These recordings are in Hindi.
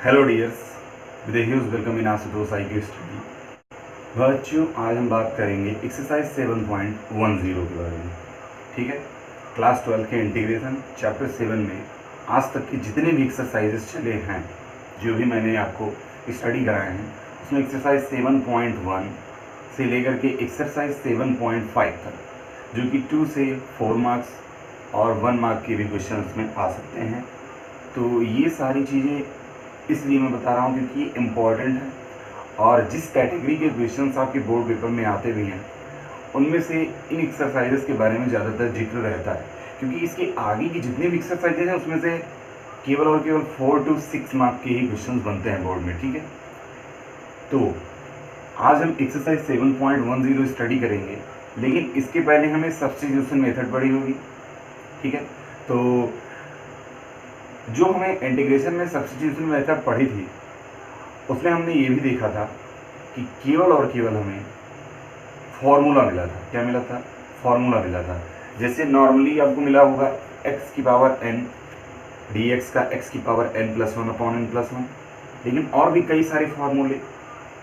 Hello dears, with huge welcome in Ashutosh IQ study. बच्चों, आज हम बात करेंगे एक्सरसाइज 7.10 के बारे में। ठीक है, क्लास 12 के इंटीग्रेशन चैप्टर 7 में आज तक के जितने भी एक्सरसाइजेस चले हैं, जो भी मैंने आपको स्टडी कराए हैं, उसमें एक्सरसाइज 7.1 से लेकर के एक्सरसाइज 7.5 तक, जो कि 2 से 4 मार्क्स और 1 मार्क के भी क्वेश्चन में आ सकते हैं। तो ये सारी चीज़ें इसलिए मैं बता रहा हूँ क्योंकि ये इम्पॉर्टेंट है, और जिस कैटेगरी के क्वेश्चंस आपके बोर्ड पेपर में आते भी हैं उनमें से इन एक्सरसाइजेस के बारे में ज़्यादातर जिक्र रहता है, क्योंकि इसके आगे की जितनी भी एक्सरसाइजेज हैं उसमें से केवल और केवल 4 to 6 मार्क के ही क्वेश्चंस बनते हैं बोर्ड में। ठीक है, तो आज हम एक्सरसाइज 7.10 स्टडी करेंगे, लेकिन इसके पहले हमें सब्स्टिट्यूशन मेथड पढ़ी होगी। ठीक है, तो जो हमें इंटीग्रेशन में सब्स्टिट्यूशन मेथड पढ़ी थी उसमें हमने ये भी देखा था कि केवल और केवल हमें फॉर्मूला मिला था। क्या मिला था? फॉर्मूला मिला था। जैसे नॉर्मली आपको मिला होगा x की पावर n dx का x की पावर n+1/n+1, लेकिन और भी कई सारे फॉर्मूले,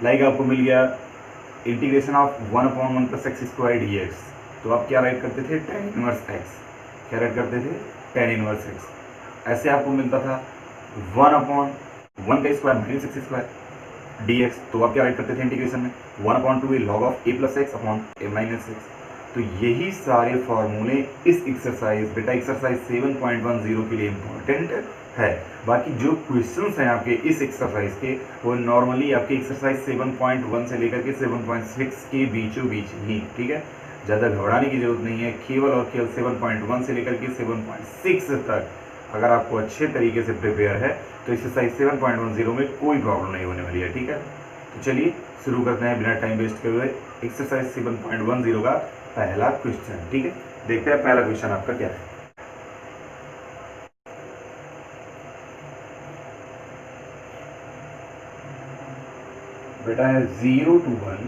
लाइक आपको मिल गया इंटीग्रेशन ऑफ 1/1 + x²dx, तो आप क्या राइट करते थे? tan 1x। क्या राइट करते थे? tan 1x। ऐसे आपको मिलता था 1/1 -x² dx, तो आप क्या राइट करते थे इंटीग्रेशन में? 1/2 log of a + x/a - x। तो यही सारे फॉर्मूले इस एक्सरसाइज बेटा एक्सरसाइज 7.10 के लिए इम्पोर्टेंट है। बाकी जो क्वेश्चंस हैं आपके इस एक्सरसाइज के, वो नॉर्मली आपके एक्सरसाइज 7.1 से लेकर के 7.6 के बीचों बीच ही। ठीक है, ज़्यादा घबराने की जरूरत नहीं है। केवल और केवल 7.1 से लेकर के 7.6 तक अगर आपको अच्छे तरीके से प्रिपेयर है तो एक्सरसाइज 7.10 में कोई प्रॉब्लम नहीं होने वाली है। ठीक है, तो चलिए शुरू करते हैं बिना टाइम वेस्ट किए हुए एक्सरसाइज 7.10 का पहला क्वेश्चन। ठीक है, देखते हैं पहला क्वेश्चन आपका क्या है। बेटा है 0 to 1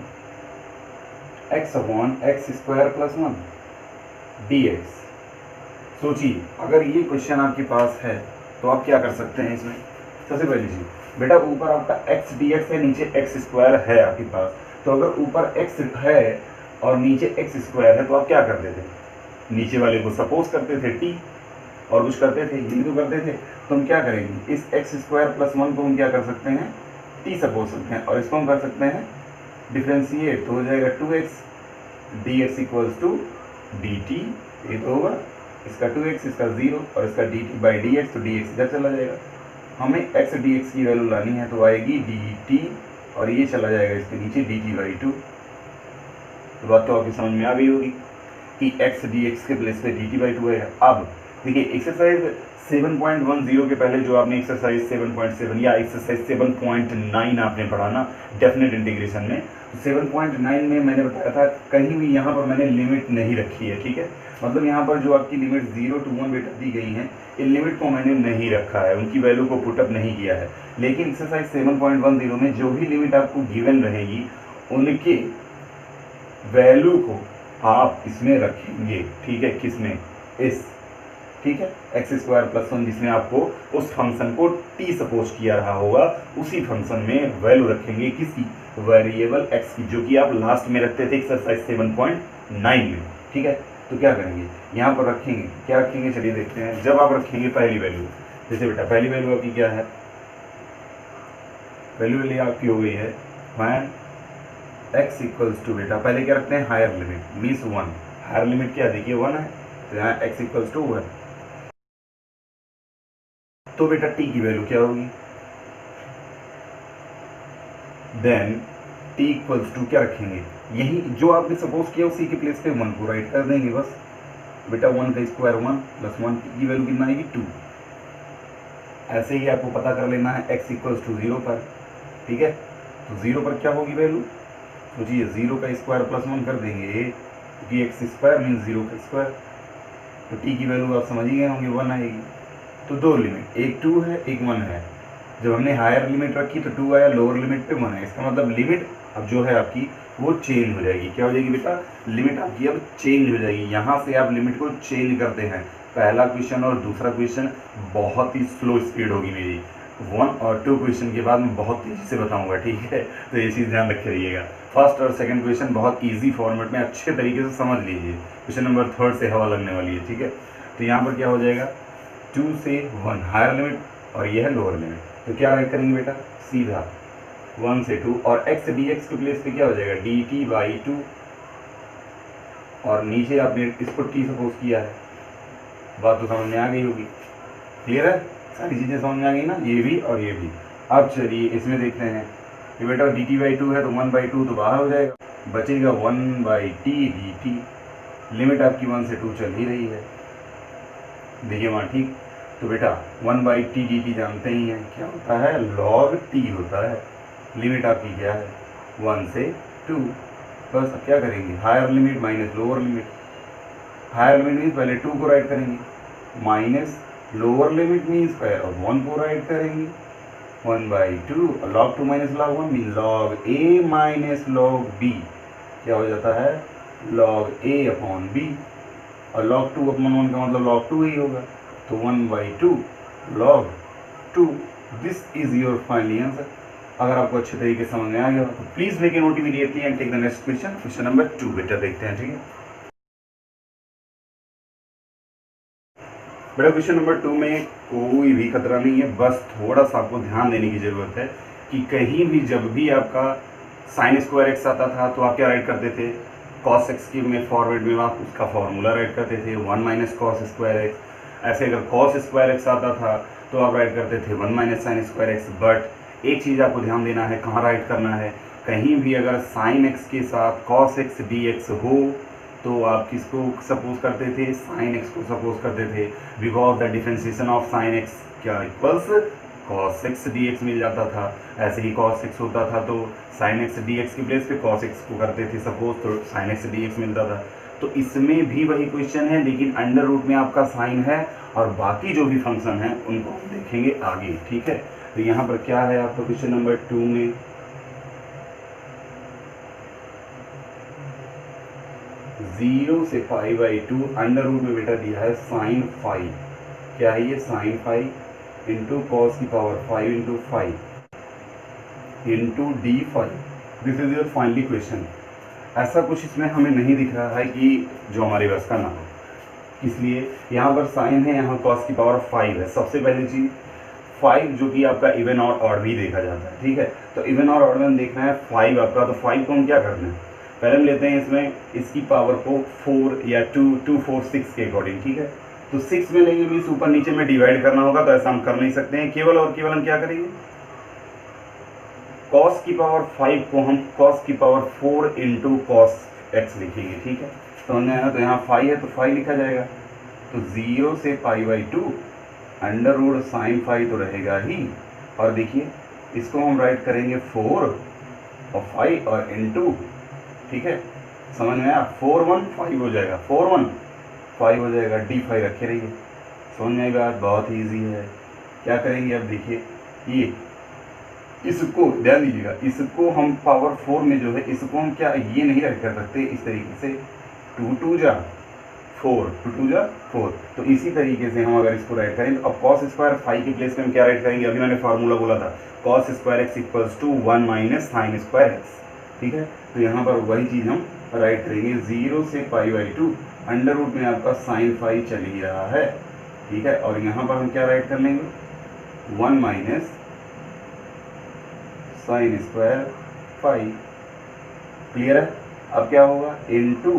x/x² + 1 dx। सोचिए, अगर ये क्वेश्चन आपके पास है तो आप क्या कर सकते हैं इसमें? सबसे पहली चीज बेटा, ऊपर आपका x dx है, नीचे x² है आपके पास। तो अगर ऊपर x है और नीचे x² है तो आप क्या करते थे? नीचे वाले को सपोज करते थे t, और कुछ करते थे? यही तो करते थे। तो हम क्या करेंगे, इस x² + 1 को हम क्या कर सकते हैं? t सपोज सकते हैं, और इसको हम कर सकते हैं डिफ्रेंशिएट, तो हो जाएगा 2x dx = dt। ये तो होगा इसका 2x, इसका 0 और इसका dt/dx, तो dx इधर चला जाएगा। हमें x dx की वैल्यू लानी है तो आएगी dt, और ये चला जाएगा इसके नीचे dt/2। तो बात तो आपकी समझ में आ गई होगी कि x dx के प्लेस पे dt/2 है। अब देखिए एक्सरसाइज 7.10 के पहले जो आपने एक्सरसाइज 7.7 या एक्सरसाइज 7.9 आपने पढ़ा ना डेफिनेट इंटीग्रेशन में, 7.9 में मैंने बताया था कहीं भी यहाँ पर मैंने लिमिट नहीं रखी है। ठीक है, मतलब यहाँ पर जो आपकी लिमिट 0 to 1 बेटा दी गई है, इन लिमिट को मैंने नहीं रखा है, उनकी वैल्यू को पुटअप नहीं किया है। लेकिन एक्सरसाइज 7.10 में जो भी लिमिट आपको गिवन रहेगी उनके वैल्यू को आप इसमें रखेंगे। ठीक है, किसमें? इस, ठीक है, x² + 1, जिसमें आपको उस फंक्शन को t सपोज किया रहा होगा, उसी फंक्शन में वैल्यू रखेंगे किसकी? वेरिएबल x की, जो कि आप लास्ट में रखते थे एक्सरसाइज 7.9 में। ठीक है, तो क्या करेंगे, यहाँ पर रखेंगे। क्या रखेंगे? चलिए देखते हैं। जब आप रखेंगे पहली वैल्यू, जैसे बेटा पहली वैल्यू आपकी क्या है? वैल्यू आपकी हो गई है व्हेन x = बेटा पहले क्या रखते हैं? Higher limit means 1। Higher limit क्या? देखिए 1 है, तो यहाँ x = 1। तो बेटा t की वैल्यू क्या होगी? देन t = क्या रखेंगे? यही जो आपने सपोज किया उसी के प्लेस पे 1 को राइट कर देंगे बस। बेटा 1 का स्क्वायर 1 + 1, t की वैल्यू कितना आएगी? 2। ऐसे ही आपको पता कर लेना है x = 0 पर। ठीक है, तो 0 पर क्या होगी वैल्यू? सोचिए, 0 का स्क्वायर + 1 कर देंगे, क्योंकि x² मीन्स 0 का स्क्वायर। तो t की वैल्यू आप समझ ही गए होंगे 1 आएगी। तो दो लिमिट, एक 2 है एक 1 है। जब हमने हायर लिमिट रखी तो 2 आया, लोअर लिमिट पे 1 है। इसका मतलब लिमिट अब जो है आपकी वो चेंज हो जाएगी। क्या हो जाएगी बेटा? लिमिट आपकी अब चेंज हो जाएगी। यहाँ से आप लिमिट को चेंज करते हैं। पहला क्वेश्चन और दूसरा क्वेश्चन बहुत ही स्लो स्पीड होगी मेरी। 1 और 2 क्वेश्चन के बाद मैं बहुत तेज़ी से बताऊंगा, ठीक है, तो ये चीज़ ध्यान रखे रहिएगा। फर्स्ट और सेकंड क्वेश्चन बहुत इजी फॉर्मेट में अच्छे तरीके से समझ लीजिए। क्वेश्चन नंबर 3 से हवा लगने वाली है, ठीक है। तो यहाँ पर क्या हो जाएगा, 2 से 1 हायर लिमिट और यह है लोअर लिमिट, तो क्या राइट करेंगे बेटा, सीधा 1 से 2 और x डी एक्स के प्लेस पे क्या हो जाएगा, डी टी बाई 2 और नीचे आपने इसको t सपोज किया है। बात तो समझ में आ गई होगी, क्लियर है, सारी चीज़ें समझ में आ गई ना, ये भी और ये भी। अब चलिए इसमें देखते हैं कि बेटा डी टी बाई 2 है तो 1/2 तो बाहर हो जाएगा, बचेगा 1/t डी टी। लिमिट आपकी 1 से 2 चल ही रही है, देखिए वहाँ, ठीक। तो बेटा 1/t डी टी जानते ही हैं क्या होता है, log t होता है। लिमिट आपकी क्या है, 1 से 2। बस अब क्या करेंगे, higher limit minus lower limit. Higher limit means पहले 2 को राइट करेंगे, माइनस लोअर लिमिट मीन्स पहले 1 को राइट करेंगे, 1/2 log 2 minus log 1 mean log a minus log b क्या हो जाता है, log a अपॉन b और log 2 अपॉन 1 का मतलब log 2 ही होगा, तो 1/2 log 2। This is your final answer. अगर आपको अच्छे तरीके से समझ में आ गया तो please make a note immediately and take the next question, question number 2 बेटा देखते हैं, ठीक है। बेटा क्वेश्चन नंबर 2 में कोई भी खतरा नहीं है, बस थोड़ा सा आपको ध्यान देने की जरूरत है कि कहीं भी जब भी आपका साइन स्क्वायर एक्स आता था तो आप क्या राइट करते थे, कॉस एक्स के में फॉरवर्ड में आप उसका फॉर्मूला राइट करते थे 1 माइनस कॉस स्क्वायर एक्स। ऐसे अगर कॉस स्क्वायर एक्स आता था तो आप राइट करते थे 1 minus sine square x. But एक चीज़ आपको ध्यान देना है, कहाँ राइट करना है, कहीं भी अगर साइन एक्स के साथ कॉस एक्स डी एक्स हो तो आप किसको सपोज करते थे, साइन एक्स को सपोज करते थे, because the differentiation of sine x क्या equals cos x d x मिल जाता था। ऐसे ही कॉस एक्स होता था तो साइन एक्स डी एक्स की प्लेस पे कॉस एक्स को करते थे सपोज, तो साइन एक्स डी एक्स मिलता था। तो इसमें भी वही क्वेश्चन है, लेकिन अंडर रूट में आपका साइन है और बाकी जो भी फंक्शन है उनको हम देखेंगे आगे, ठीक है। तो यहाँ पर क्या है आपका क्वेश्चन नंबर 2 में, 0 से π/2 अंडर रूट में बेटा दिया है साइन फाइव। क्या है ये, साइन फाइव इंटू कॉस की power 5 into 5 into D 5। This is your finally question. ऐसा कुछ इसमें हमें नहीं दिख रहा है कि जो हमारे बस का ना हो, इसलिए यहाँ पर साइन है, यहाँ कॉस की पावर 5 है। सबसे पहली चीज़ 5 जो कि आपका इवन और ऑड भी देखा जाता है, ठीक है। तो इवन और ऑड में देखना है 5 आपका, तो 5 को हम क्या करना है, पहले हम लेते हैं इसमें इसकी पावर को 4 या 2 2 4 6 के अकॉर्डिंग, ठीक है। तो 6 में लेंगे मीन्स ऊपर नीचे में डिवाइड करना होगा, तो ऐसा हम कर नहीं सकते हैं। केवल और केवल हम क्या करेंगे, कॉस की पावर 5 को हम कॉस की पावर 4 इंटू कॉस एक्स लिखेंगे, ठीक है। समझ में आया, तो यहाँ 5 है तो 5 लिखा जाएगा। तो 0 से π/2 अंडर रूट साइन 5 तो रहेगा ही, और देखिए इसको हम राइट करेंगे 4 और 5 और इंटू, ठीक है। समझ में आया, 4 1 5 हो जाएगा, 4 1 5 हो जाएगा, d5 रखे रहिए। समझ में आई बात, बहुत ही ईजी है। क्या करेंगे अब देखिए, ये इसको ध्यान दीजिएगा, इसको हम पावर 4 में जो है इसको हम क्या ये नहीं राइट कर सकते इस तरीके से, 2 2 जा 4 2 2 जा 4। तो इसी तरीके से हम अगर इसको राइट करें तो अब कॉस स्क्वायर 5 के प्लेस पे हम क्या राइट करेंगे, अभी मैंने फार्मूला बोला था cos square X equals to 1 minus sine square X, ठीक है। तो यहाँ पर वही चीज़ हम राइट करेंगे, 0 से π/2 अंडर रूट में आपका साइन 5 चल ही रहा है, ठीक है। और यहाँ पर हम क्या राइट कर लेंगे, 1 माइनस साइन स्क्वायर 5, क्लियर है। अब क्या होगा, इनटू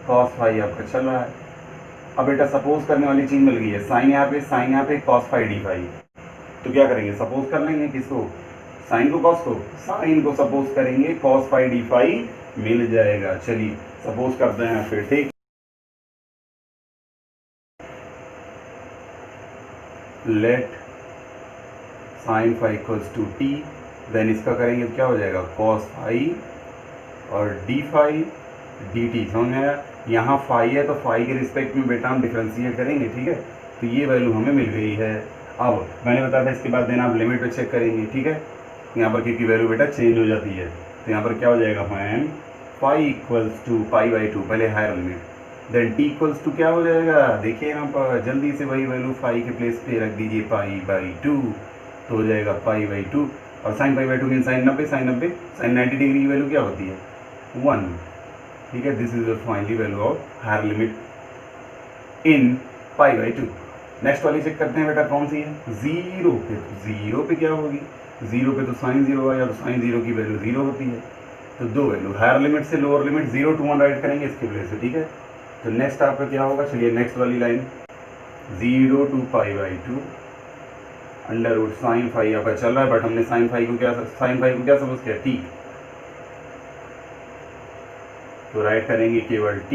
कॉस 5 आपका चल रहा है। अब बेटा सपोज करने वाली चीज़ मिल गई है, साइन यहाँ पे कॉस 5 d5। तो क्या करेंगे, सपोज कर लेंगे किसको, साइन को कॉस को, साइन को सपोज करेंगे कॉस 5 d5 मिल जाएगा। चलिए सपोज करते हैं फिर, ठीक। Let sine 5 equals to t, then इसका करेंगे क्या हो जाएगा, कॉस 5 और d5 dt। समझ में आया, यहाँ 5 है तो 5 के रिस्पेक्ट में बेटा हम डिफ्रेंशिएट करेंगे, ठीक है। तो ये वैल्यू हमें मिल गई है। अब मैंने बताया था इसके बाद देना आप लिमिट पे चेक करेंगे, ठीक है। यहाँ पर क्योंकि वैल्यू बेटा चेंज हो जाती है, तो यहाँ पर क्या हो जाएगा, फैन 5 इक्वल्स टू π/2 पहले higher limit, then t equals to क्या हो जाएगा, देखिए यहाँ पर जल्दी से वही वैल्यू 5 के प्लेस पे रख दीजिए π/2 तो हो जाएगा पाई बाई 2, और sine pi by 2 mean sine 90, sine 90 degree की वैल्यू क्या होती है 1, ठीक है। This is the finally value of higher limit in pi by 2। Next वाली चेक करते हैं बेटा, कौन सी है 0 पे। तो 0 पे क्या होगी, 0 पे तो साइन 0 आया, तो साइन 0 की वैल्यू 0 होती है। तो दो वैल्यू हायर लिमिट से लोअर लिमिट 0 to 1 राइट करेंगे इसके प्लेस पे, ठीक है। तो नेक्स्ट आपका क्या होगा, चलिए नेक्स्ट वाली line 0 to pi by 2 under root sine phi आपका चल रहा है, बट हमने साइन फाई को क्या सपोज किया t, तो राइट करेंगे केवल t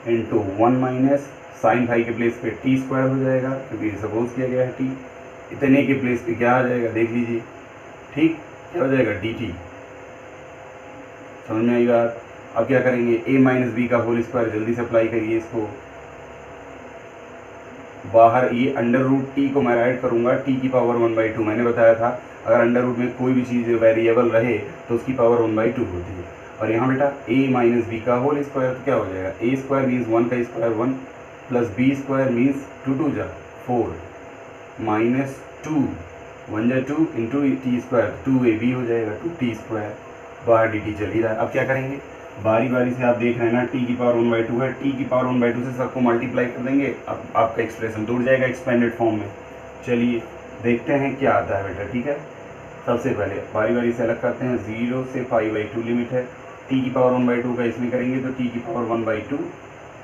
into 1 minus sine phi के प्लेस पे t स्क्वायर हो जाएगा, क्योंकि सपोज किया गया है t। इतने के प्लेस पे क्या आ जाएगा देख लीजिए, ठीक, क्या हो जाएगा dt। समझ में आई बात। अब क्या करेंगे, a माइनस बी का होल स्क्वायर, जल्दी से अप्लाई करिए इसको। बाहर ये अंडर रूट टी को मैं राइट करूंगा t की पावर 1/2। मैंने बताया था अगर अंडर रूट में कोई भी चीज़ वेरिएबल रहे तो उसकी पावर 1/2 होती है। और यहाँ बेटा a माइनस बी का होल स्क्वायर तो क्या हो जाएगा, a स्क्वायर मीन्स 1 का square 1 plus B square means 2 2 जा 4 माइनस 2 1 जा 2 इंटू टी स्क्वायर 2ab हो जाएगा 2t स्क्वायर, बाहर dt चल ही रहा है। अब क्या करेंगे, बारी बारी से आप देख रहे हैं ना, t की पावर 1/2 है, t की पावर 1/2 से सबको मल्टीप्लाई कर देंगे, अब आपका एक्सप्रेशन जुड़ जाएगा एक्सपेंडेड फॉर्म में। चलिए देखते हैं क्या आता है बेटा, ठीक है। सबसे पहले बारी बारी से अलग करते हैं, 0 से पाई बाई 2 लिमिट है, t की पावर 1/2 का इसमें करेंगे तो t की पावर 1/2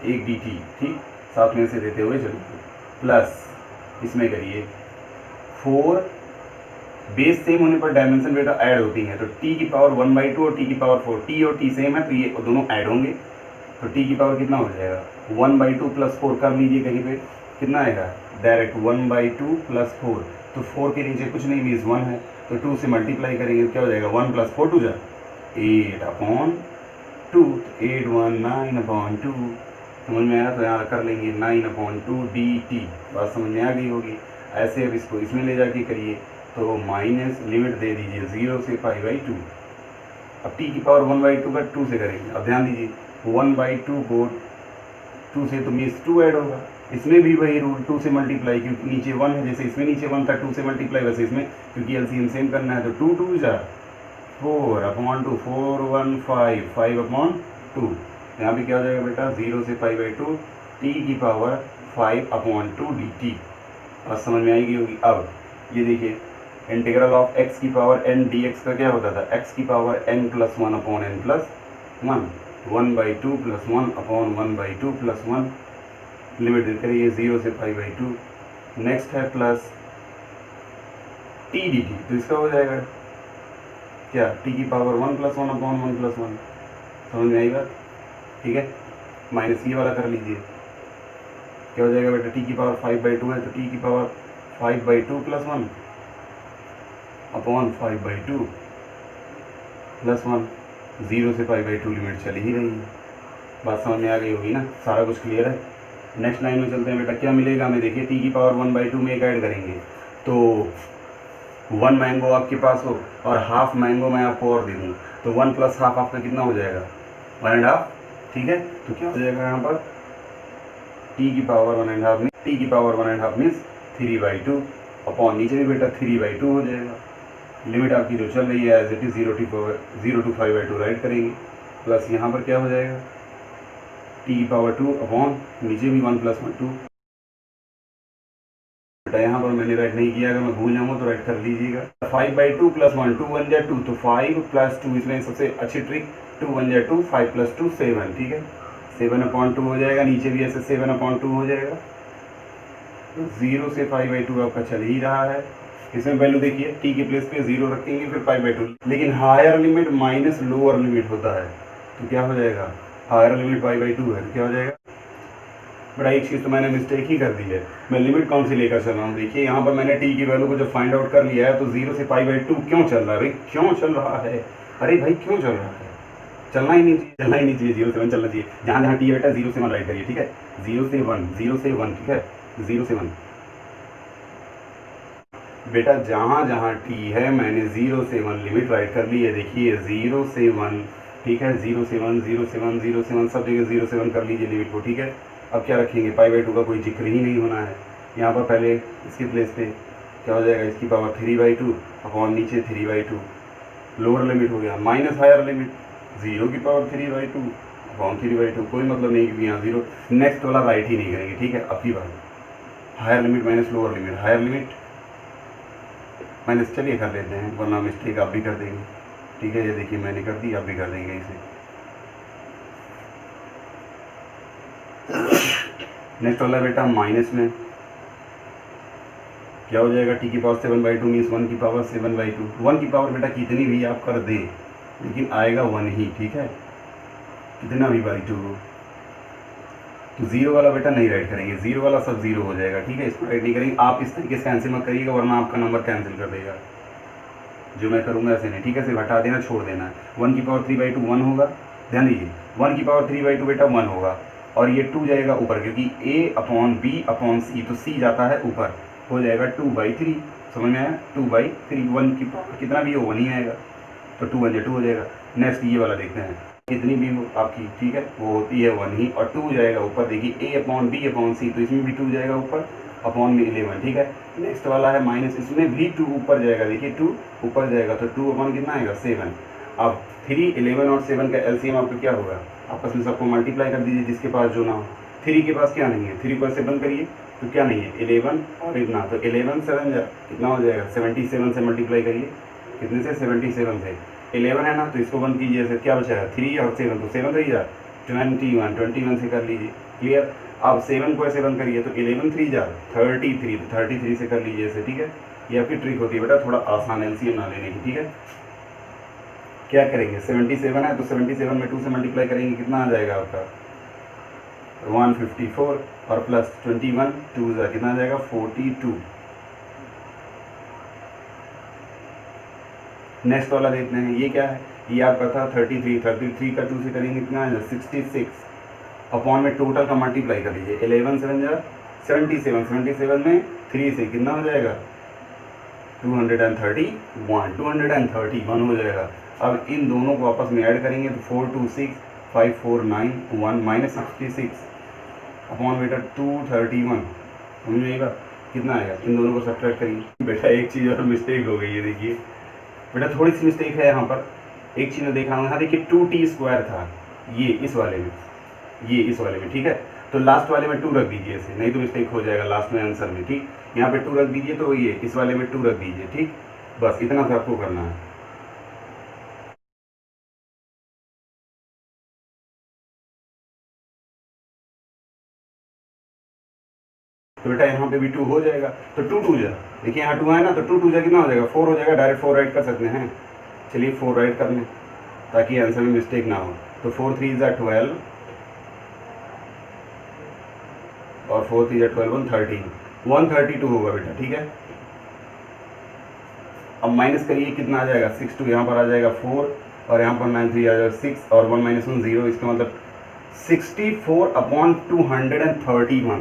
एक dt, ठीक, साथ में से देते हुए चलिए, प्लस इसमें करिए 4, बेस सेम होने पर डायमेंशन बेटा ऐड होती हैं, तो t की पावर 1/2 और t की पावर 4, t और t सेम है तो ये दोनों ऐड होंगे, तो t की पावर कितना हो जाएगा 1/2 प्लस 4 कर लीजिए कहीं पे, कितना आएगा डायरेक्ट 1/2 प्लस 4, तो 4 के नीचे कुछ नहीं मीन्स 1 है, तो 2 से मल्टीप्लाई करेंगे तो क्या हो जाएगा 1 प्लस 4 2 जा 8/2, 8 1 9/2, समझ में आया। तो यहाँ कर लेंगे 9/2 dt, बात समझ में आ गई होगी। ऐसे अब इसको इसमें ले जाके करिए तो माइनस लिमिट दे दीजिए 0 से पाई बाई 2। अब t की पावर 1/2 का 2 से करेंगे, अब ध्यान दीजिए 1/2 को 2 से तो मीन्स 2 ऐड होगा, इसमें भी वही रूल 2 से मल्टीप्लाई, क्योंकि नीचे 1 है, जैसे इसमें नीचे 1 था 2 से मल्टीप्लाई, वैसे इसमें क्योंकि एलसीएम सेम करना है तो 2 2 जा 4/2 4 1 5 5/2। यहाँ भी क्या हो जाएगा बेटा 0 से पाई बाई 2 t की पावर 5/2 dt, और समझ में आएगी होगी। अब ये देखिए इंटीग्रल ऑफ x की पावर n dx का क्या होता था, x की power n plus 1/n plus 1 1/2 plus 1/1/2 plus 1, limit देते रहिए 0 से पाई बाई 2। नेक्स्ट है प्लस t dt, तो इसका हो जाएगा क्या t की पावर 1 प्लस 1/1 प्लस 1, समझ में आई बात, ठीक है। माइनस ये वाला कर लीजिए, क्या हो जाएगा बेटा t की पावर 5/2 है तो t की पावर 5/2 प्लस 1 अपॉन 5/2 प्लस 1, 0 से पाई बाई 2 लिमिट चली ही रही है, बात समझ में आ गई होगी ना, सारा कुछ क्लियर है। नेक्स्ट लाइन में चलते हैं बेटा, क्या मिलेगा हमें, देखिए t की पावर 1/2 में एक ऐड करेंगे तो 1 मैंगो आपके पास हो और हाफ मैंगो मैं आपको और दे दूँ, तो 1 प्लस हाफ आपका कितना हो जाएगा 1.5, ठीक है। तो क्या हो जाएगा यहाँ पर t की पावर 1.5 में t की पावर 1.5 मीन्स 3/2 अपॉन नीचे भी बेटा 3/2 हो जाएगा। लिमिट आपकी जो चल रही है as it is 0 to 5/2 write करेंगे, प्लस यहाँ पर क्या हो जाएगा t की पावर 2 अपॉन नीचे भी 1 प्लस 1 2। बेटा यहाँ पर मैंने राइट नहीं किया, अगर मैं भूल जाऊँ तो राइट कर लीजिएगा। 5/2 प्लस 1 2 1 जा 2, तो 5 प्लस 2, इसमें सबसे अच्छी ट्रिक 2 1 जा 2 5 प्लस 2 7, ठीक है 7/2 हो जाएगा, नीचे भी ऐसे 7/2 हो जाएगा। 0 से 5/2 आपका चल ही रहा है, इसमें वैल्यू देखिए t के प्लेस पे 0 रखेंगे फिर 5/2, लेकिन higher limit minus lower limit होता है, तो क्या हो जाएगा हायर लिमिट 5/2 है तो क्या हो जाएगा। बड़ा एक चीज़ तो मैंने मिस्टेक ही कर दी है, मैं लिमिट कौन सी लेकर चल रहा हूँ, देखिए यहाँ पर मैंने t की वैल्यू को जब फाइंड आउट कर लिया है तो 0 से 5/2 क्यों चल रहा है भाई, क्यों चल रहा है, अरे भाई क्यों चल रहा है, चलना ही नहीं चाहिए 0 से 1 चलना चाहिए, जहाँ जहाँ t है बेटा 0 से 1 राइट करिए, ठीक है 0 से 1 ठीक है 0 से 1 बेटा, जहाँ जहाँ t है मैंने 0 से 1 लिमिट राइट कर ली है, देखिए 0 से 1 ठीक है 0 से 1 0 से 1 0 से 1 सब जगह 0 से 1 कर लीजिए लिमिट को, ठीक है। अब क्या रखेंगे 5/2 का कोई जिक्र ही नहीं होना है, यहाँ पर पहले इसके प्लेस पे क्या हो जाएगा, इसकी पावर 3/2 अपॉन नीचे 3/2, लोअर लिमिट हो गया, माइनस हायर लिमिट 0 की पावर 3/2 अपॉन 3/2, कोई मतलब नहीं कि यहाँ 0, नेक्स्ट वाला राइट ही नहीं करेंगे, ठीक है। अब की बात higher limit minus lower limit, higher limit minus, चलिए कर लेते हैं वरना मिस्टेक आप भी कर देंगे, ठीक है। ये देखिए मैंने कर दी, आप भी कर देंगे इसे। नेक्स्ट वाला बेटा माइनस में क्या हो जाएगा, टी की पावर 7/2 मीन्स 1 की पावर 7/2, 1 की पावर बेटा कितनी भी आप कर दें लेकिन आएगा 1 ही, ठीक है, कितना भी बाई 2 हो। तो 0 वाला बेटा नहीं राइट करेंगे, 0 वाला सब 0 हो जाएगा, ठीक है, इसको राइट नहीं करेंगे। आप इस तरीके से कैंसिल मत करिएगा वरना आपका नंबर कैंसिल कर देगा, जो मैं करूँगा ऐसे नहीं, ठीक है, सिर्फ हटा देना, छोड़ देना है। 1 की पावर 3/2 1 होगा, ध्यान दीजिए 1 की पावर 3/2 बेटा 1 होगा, और ये 2 जाएगा ऊपर क्योंकि A/B/C, तो C जाता है ऊपर, हो जाएगा 2/3, समझ में आया, 2/3, 1 की पावर कितना भी हो 1 ही आएगा, तो 2 1 2 हो जाएगा। नेक्स्ट ये वाला देखते हैं, कितनी भी हो आपकी, ठीक है, वो होती है 1 ही, और 2 जाएगा ऊपर, देखिए A/B/C, तो इसमें भी 2 जाएगा ऊपर, अपॉन में 11, ठीक है। नेक्स्ट वाला है माइनस, इसमें भी 2 ऊपर जाएगा, देखिए 2 ऊपर जाएगा, तो 2 अपॉन कितना आएगा 7। अब 3, 11 और 7 का एलसीएम आपका क्या होगा, आपस में सबको मल्टीप्लाई कर दीजिए, जिसके पास जो ना हो। 3 के पास क्या नहीं है, 3 को 7 करिए तो क्या नहीं है 11 और इतना, तो 11 7 कितना हो जाएगा 77 से मल्टीप्लाई करिए, कितने से 77 से, 11 है ना, तो इसको 1 कीजिए, से क्या बचा है 3 और 7, तो 7 3 जा 21 से कर लीजिए, क्लियर। अब 7 को ऐसे 1 करिए तो 11 3 जा 33, तो 33 से कर लीजिए ऐसे, ठीक है। ये आपकी ट्रिक होती है बेटा, थोड़ा आसान एलसीएम ना लेने की, ठीक है। क्या करेंगे 77 है तो 77 में 2 से मल्टीप्लाई करेंगे, कितना आ जाएगा आपका 154, और प्लस 21 2 जा कितना आ जाएगा 42। नेक्स्ट वाला देखते हैं, ये क्या है, ये आपका था 33 का 2 से करेंगे कितना आ जाएगा 66, अपॉन में टोटल का मल्टीप्लाई कर लीजिए, 11 7 जा 77 में 3 से कितना हो जाएगा 231 हो जाएगा। अब इन दोनों को आपस में ऐड करेंगे तो 426 5491 माइनस 66 अपॉन बेटा 231, समझ में आएगा कितना आएगा, इन दोनों को सब्ट्रैक्ट करिए। बेटा एक चीज़ और मिस्टेक हो गई है, देखिए बेटा थोड़ी सी मिस्टेक है यहाँ पर, एक चीज़ में देखा हूँ, यहाँ देखिए 2t² था, ये इस वाले में, ये इस वाले में, ठीक है, तो लास्ट वाले में 2 रख दीजिए ऐसे, नहीं तो मिस्टेक हो जाएगा लास्ट में आंसर में, ठीक। यहाँ पे 2 रख दीजिए, तो ये इस वाले में 2 रख दीजिए, ठीक, बस इतना सा आपको करना है। तो बेटा यहाँ पे भी 2 हो जाएगा, तो 2 2 जा, देखिए यहाँ 2 है ना, तो 2 2 जा कितना हो जाएगा 4 हो जाएगा, डायरेक्ट 4 राइट कर सकते हैं, चलिए 4 राइट कर लें ताकि आंसर में मिस्टेक ना हो। तो 4 3 जा 12 और 4 3 जा 12 132 होगा बेटा, ठीक है। अब माइनस करिए कितना आ जाएगा 6 2, यहाँ पर आ जाएगा 4 और यहाँ पर 9 3 आ जाएगा 6 और 1 - 1 0, इसका मतलब 64/231।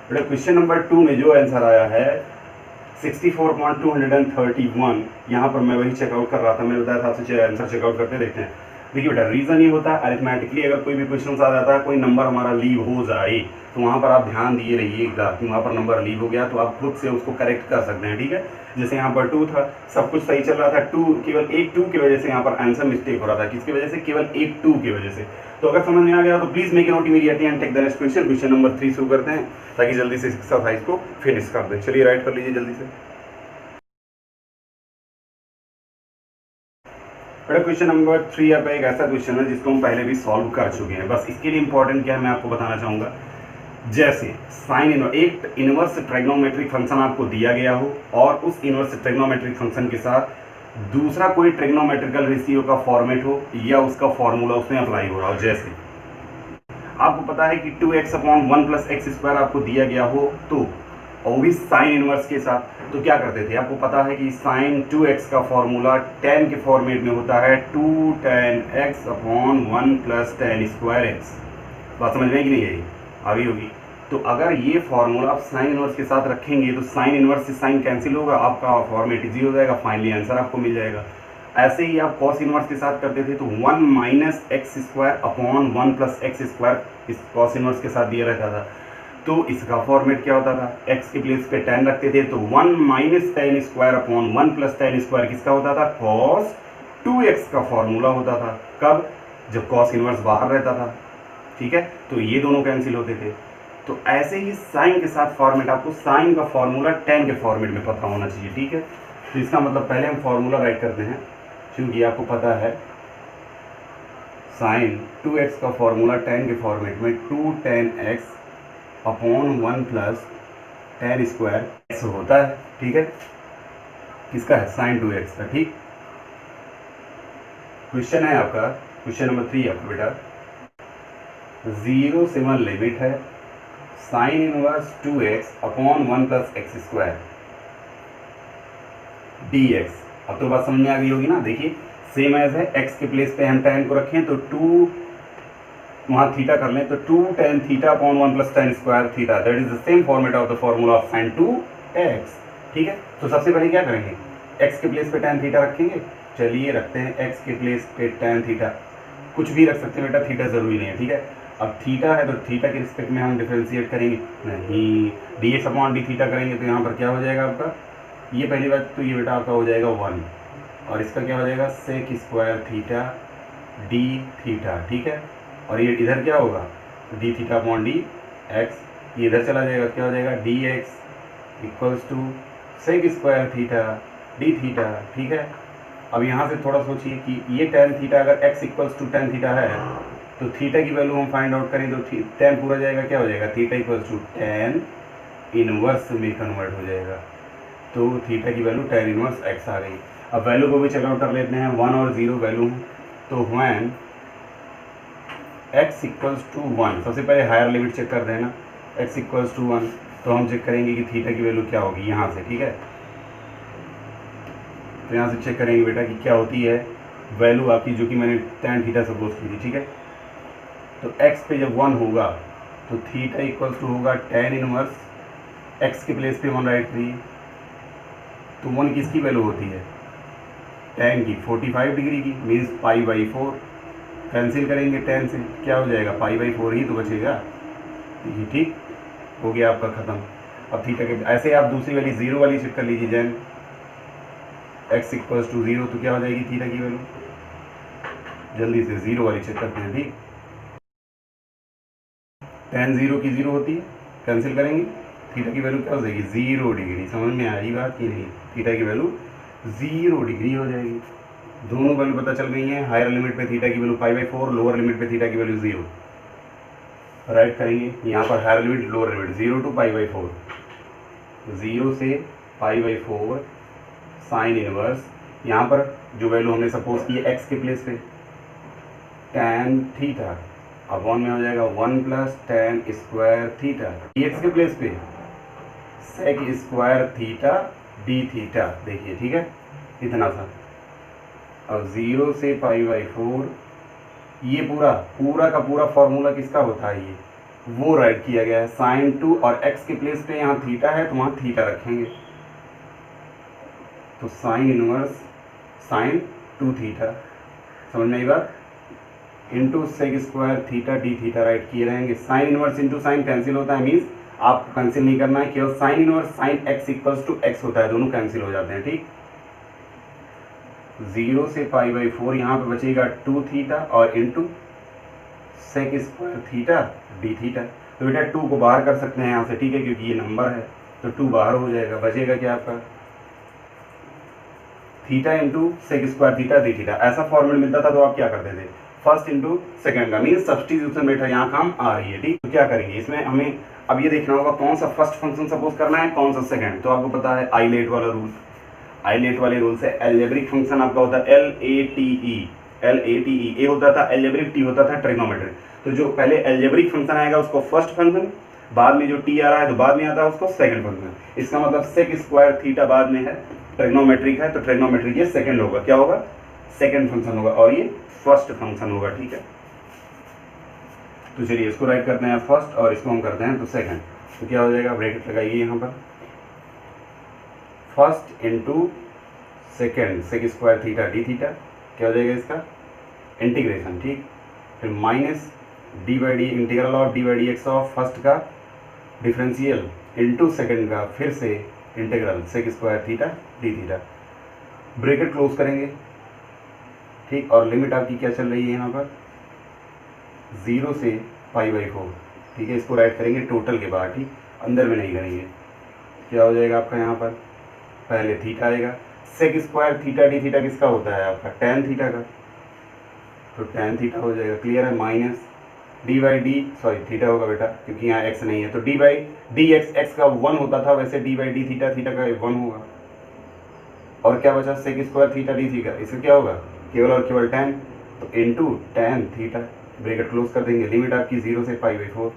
बेटा क्वेश्चन नंबर 2 में जो आंसर आया है 64/231, यहाँ पर मैं वही चेकआउट कर रहा था, मैंने बताया था आपसे आंसर चेकआउट करते देखते हैं। देखिए बेटा रीज़न ये होता है अरिथमेटिकली, अगर कोई भी क्वेश्चन आ जाता है, कोई नंबर हमारा लीव हो जाए तो वहाँ पर आप ध्यान दिए रहिएगा कि वहाँ पर नंबर लीव हो गया तो आप खुद से उसको करेक्ट कर सकते हैं, ठीक है। जैसे यहाँ पर 2 था, सब कुछ सही चल रहा था, 2 केवल एक 2 की वजह से यहाँ पर आंसर मिस्टेक हो रहा था, किसकी वजह से, केवल एक 2 की वजह से। तो अगर समझ में आ गया तो please make a note immediately and take the next question. Question number 3 शुरू करते हैं ताकि जल्दी से एक्सरसाइज को फिनिश कर दें। चलिए राइट कर लीजिए जल्दी से। बेटा क्वेश्चन नंबर 3 आपका एक ऐसा क्वेश्चन है जिसको हम पहले भी सॉल्व कर चुके हैं, बस इसके लिए इंपॉर्टेंट क्या है मैं आपको बताना चाहूँगा। जैसे साइन एक इनवर्स ट्रिग्नोमेट्रिक फंक्शन आपको दिया गया हो और उस इनवर्स ट्रिग्नोमेट्रिक फंक्शन के साथ दूसरा कोई ट्रिग्नोमेट्रिकल रेशियो का फॉर्मेट हो या उसका फॉर्मूला उसमें अप्लाई हो रहा हो। जैसे आपको पता है कि 2x/1 + x² आपको दिया गया हो, तो और भी साइन इनवर्स के साथ तो क्या करते थे, आपको पता है कि साइन 2x का फॉर्मूला tan के फॉर्मेट में होता है 2 tan x/1 + tan²x। बात समझ में कि नहीं है, आ गई होगी। तो अगर ये फॉर्मूला आप साइन इनवर्स के साथ रखेंगे तो साइन इनवर्स से साइन कैंसिल होगा, आपका फॉर्मेट इजी हो जाएगा, फाइनली आंसर आपको मिल जाएगा। ऐसे ही आप कॉस इनवर्स के साथ करते थे तो 1 - x² / 1 + x², इस कॉस इनवर्स के साथ दिया रहता था। तो इसका फॉर्मेट क्या होता था, x के प्लेस पे tan रखते थे तो 1 minus ten square upon 1 plus ten square किसका होता था, cos 2x का फॉर्मूला होता था। कब, जब cos इनवर्स बाहर रहता था, ठीक है, तो ये दोनों कैंसिल होते थे। तो ऐसे ही साइन के साथ फॉर्मेट, आपको साइन का फॉर्मूला tan के फॉर्मेट में पता होना चाहिए, ठीक है। तो इसका मतलब पहले हम फॉर्मूला राइट करते हैं, क्योंकि आपको पता है साइन 2x का फॉर्मूला tan के फॉर्मेट में 2 tan x upon 1 plus ten square x होता है, ठीक है। किसका है, साइन 2x का, ठीक। क्वेश्चन है आपका, क्वेश्चन नंबर 3 आपका बेटा, 0 से 1 लिमिट है sine inverse 2x upon 1 plus x square dx। अब तो बात समझ में आ गई होगी ना। देखिए सेम एज है, x के प्लेस पे हम tan को रखें तो 2 वहाँ थीटा कर लें तो 2 tan theta upon 1 plus tan square theta, that is the same format of the formula of sine 2x, ठीक है। तो सबसे पहले क्या करेंगे, x के प्लेस पे tan थीटा रखेंगे। चलिए रखते हैं x के प्लेस पे tan थीटा, कुछ भी रख सकते हैं बेटा, थीटा जरूरी नहीं है, ठीक है। अब थीटा है तो थीटा के रिस्पेक्ट में हम डिफरेंशिएट करेंगे नहीं, dx अपॉन डी थीटा करेंगे तो यहाँ पर क्या हो जाएगा आपका, ये पहली बात तो ये बेटा आपका हो जाएगा 1, और इसका क्या हो जाएगा sec square theta D theta, ठीक है। और ये इधर क्या होगा, D theta upon D X, ये इधर चला जाएगा, क्या हो जाएगा D X equals to sec square theta D theta, ठीक है। अब यहाँ से थोड़ा सोचिए कि ये tan थीटा अगर x equals to tan theta है तो थीटा की वैल्यू हम फाइंड आउट करें तो tan पूरा जाएगा, क्या हो जाएगा theta equals to tan inverse में कन्वर्ट हो जाएगा। तो थीटा की वैल्यू tan इनवर्स x आ गई। अब वैल्यू को भी चेक आउट कर लेते हैं, 1 और 0 वैल्यू, तो व्हेन x इक्वल्स टू 1, सबसे पहले हायर लिमिट चेक कर देना, x इक्वल्स टू 1, तो हम चेक करेंगे कि थीटा की वैल्यू क्या होगी यहाँ से, ठीक है। तो यहाँ से चेक करेंगे बेटा कि क्या होती है वैल्यू आपकी, जो कि मैंने tan थीटा सपोज की थी, ठीक है। तो x पे जब 1 होगा तो थीटा इक्वल्स टू होगा tan इनवर्स, x के प्लेस पे 1 राइट करिए, तो 1 किसकी वैल्यू होती है, tan की 45 डिग्री की, मीन्स पाई बाई 4, कैंसिल करेंगे tan से, क्या हो जाएगा पाई बाई 4 ही तो बचेगा, ये ठीक हो गया आपका ख़त्म। अब थीटा के ऐसे आप दूसरी वाली 0 वाली चेक कर लीजिए, जैन x इक्वल्स टू 0, तो क्या हो जाएगी थीटा की वैल्यू, जल्दी से 0 वाली चेक करते हैं, ठीक। tan 0 की 0 होती है, कैंसिल करेंगे, थीटा की वैल्यू क्या हो जाएगी 0 डिग्री, समझ में आ रही बात कि नहीं, थीटा की वैल्यू 0 डिग्री हो जाएगी। दोनों वैल्यू पता चल गई हैं, हायर लिमिट पे थीटा की value pi by 4, lower limit पे थीटा की वैल्यू 0, राइट करेंगे यहाँ पर higher limit lower limit 0 to pi by 4, 0 से पाई बाई 4 साइन इनवर्स, यहाँ पर जो वैल्यू हमने सपोज की है x के प्लेस पे tan थीटा अपॉन में हो जाएगा 1 plus tan square theta, x के प्लेस पे sec square theta D theta, देखिए ठीक है इतना सा। अब 0 से पाई बाई 4, ये पूरा का पूरा फॉर्मूला किसका होता है, ये वो राइट किया गया है साइन 2, और x के प्लेस पे यहाँ थीटा है तो वहाँ थीटा रखेंगे, तो साइन इनवर्स साइन 2 थीटा, समझ में आई बात, into sec square theta D theta write किए रहेंगे। Sine inverse into sine cancel होता है, मीन्स आपको कैंसिल नहीं करना है, केवल sine inverse sine x equals to x होता है, दोनों कैंसिल हो जाते हैं, ठीक। 0 से पाई बाई 4, यहाँ पे बचेगा 2 थीटा और into sec square theta D theta, तो बेटा 2 को बाहर कर सकते हैं यहाँ से, ठीक है, क्योंकि ये नंबर है तो 2 बाहर हो जाएगा, बचेगा क्या आपका theta into sec square theta D theta. ऐसा फॉर्मेट मिलता था तो आप क्या करते थे, फर्स्ट इंटू सेकेंड का, मीन सब्सटीट्यूशन बेटा यहाँ काम आ रही है, ठीक। तो क्या करेंगे इसमें, हमें अब ये देखना होगा कौन सा फर्स्ट फंक्शन सपोज करना है, कौन सा सेकंड। तो आपको पता है आईलेट वाला रूल, आईलेट वाले रूल से एल्जेब्रिक फंक्शन आपका होता है LATE, ए होता था एल्जेब्रिक, टी होता था ट्रिग्नोमेट्रिक। तो जो पहले एल्जेब्रिक फंक्शन आएगा उसको फर्स्ट फंक्शन, बाद में जो टी आ रहा है तो बाद में आता है उसको सेकंड फंक्शन। इसका मतलब सेक स्क्वायर थीटा बाद में है, ट्रिग्नोमेट्रिक है तो ट्रिग्नोमेट्रिक ये सेकंड होगा, क्या होगा सेकंड फंक्शन होगा, और ये फर्स्ट फंक्शन होगा, ठीक है। तो चलिए इसको राइट करते हैं फर्स्ट और इसको हम करते हैं तो सेकंड, तो क्या हो जाएगा ब्रैकेट लगाइए यहाँ पर, first into second sec square theta D theta, क्या हो जाएगा इसका इंटीग्रेशन, ठीक। फिर minus D by D integral of D by D X of first का डिफरेंशियल इनटू सेकंड का फिर से integral sec square theta D theta, bracket close करेंगे, ठीक। और लिमिट आपकी क्या चल रही है यहाँ पर 0 से π/4, ठीक है। इसको राइट करेंगे टोटल के बाहर, ठीक, अंदर में नहीं करेंगे। क्या हो जाएगा आपका यहाँ पर, पहले थीटा आएगा, sec square theta D theta किसका होता है आपका टैन थीटा का, तो टैन थीटा हो जाएगा, क्लियर है। Minus D by D, sorry theta होगा बेटा क्योंकि यहाँ एक्स नहीं है, तो D by D X, X का 1 होता था, वैसे D by D theta, theta का 1 होगा। और क्या बचा sec square theta D theta, इससे क्या होगा केवल और केवल टैन, तो into tan theta, bracket close कर देंगे, लिमिट आपकी 0 से π/4।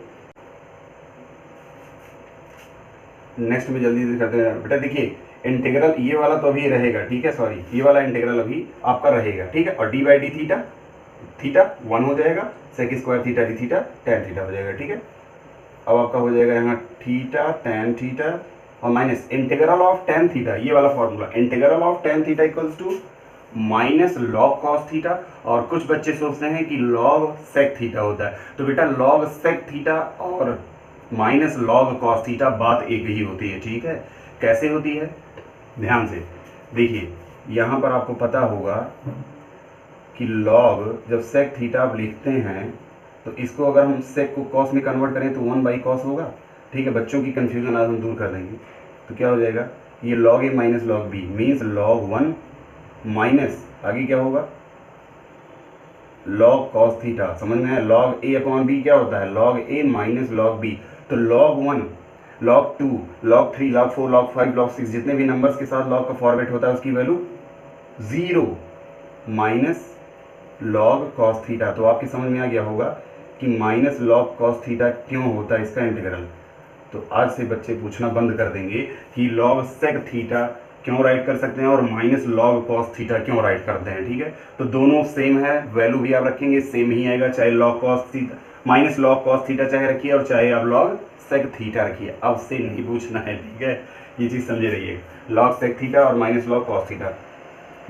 नेक्स्ट में जल्दी से करते हैं बेटा, देखिए इंटीग्रल ये वाला तो अभी रहेगा, ठीक है, सॉरी ये वाला इंटीग्रल अभी आपका रहेगा, ठीक है। और D by D theta, theta 1 हो जाएगा, sec square theta D theta tan theta हो जाएगा, ठीक है। अब आपका हो जाएगा यहाँ थीटा टैन थीटा और minus integral of tan theta, ये वाला formula, integral of tan theta equals to minus log cos theta. और कुछ बच्चे सोचते हैं कि लॉग सेक थीटा होता है, तो बेटा लॉग सेक थीटा और माइनस लॉग कॉस थीटा बात एक ही होती है, ठीक है। कैसे होती है ध्यान से देखिए, यहाँ पर आपको पता होगा कि लॉग जब सेक थीटा आप लिखते हैं तो इसको अगर हम सेक को कॉस में कन्वर्ट करें तो 1/cos होगा, ठीक है। बच्चों की कन्फ्यूजन आज हम दूर कर देंगे, तो क्या हो जाएगा ये log a minus log B means log 1 minus आगे क्या होगा log cos थीटा, समझ में है। log a अपॉन बी क्या होता है log a minus log b, तो log 1 log 2 log 3 log 4 log 5 log 6 जितने भी नंबर्स के साथ log का फॉर्मेट होता है उसकी value 0 minus log cos theta. तो आपकी समझ में आ गया होगा कि माइनस log cos थीटा क्यों होता है इसका इंटीग्रल। तो आज से बच्चे पूछना बंद कर देंगे कि log sec थीटा क्यों राइट कर सकते हैं और माइनस log cos थीटा क्यों राइट करते हैं, ठीक है। तो दोनों सेम है, वैल्यू भी आप रखेंगे सेम ही आएगा, चाहे log cos theta minus log cos theta चाहे रखिए और चाहे आप log sec थीटा रखिए, अब से नहीं पूछना है, ठीक है। ये चीज़ समझे रहिएगा, log sec थीटा और माइनस log cos थीटा।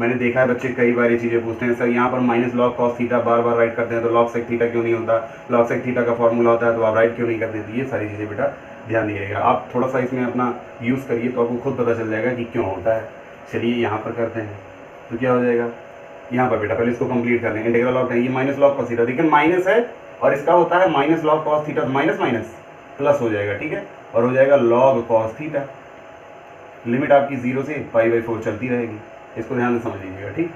मैंने देखा है बच्चे कई बार ये चीज़ें पूछते हैं, सर यहाँ पर माइनस log cos थीटा बार बार राइट करते हैं तो log sec थीटा क्यों नहीं होता, log sec थीटा का फॉर्मूला होता है तो आप राइट क्यों नहीं करते। तो ये सारी चीज़ें बेटा ध्यान दीजिएगा, आप थोड़ा सा इसमें अपना यूज़ करिए तो आपको खुद पता चल जाएगा कि क्यों होता है। चलिए यहाँ पर करते हैं, तो क्या हो जाएगा यहाँ पर बेटा, पहले इसको कंप्लीट कर लें। इंटीग्रल ऑफ ये माइनस log cos थीटा, देखिए माइनस है और इसका होता है minus log cos theta, minus minus plus हो जाएगा, ठीक है। और हो जाएगा log cos थीटा, लिमिट आपकी 0 से π/4 चलती रहेगी, इसको ध्यान से समझ लीजिएगा, ठीक।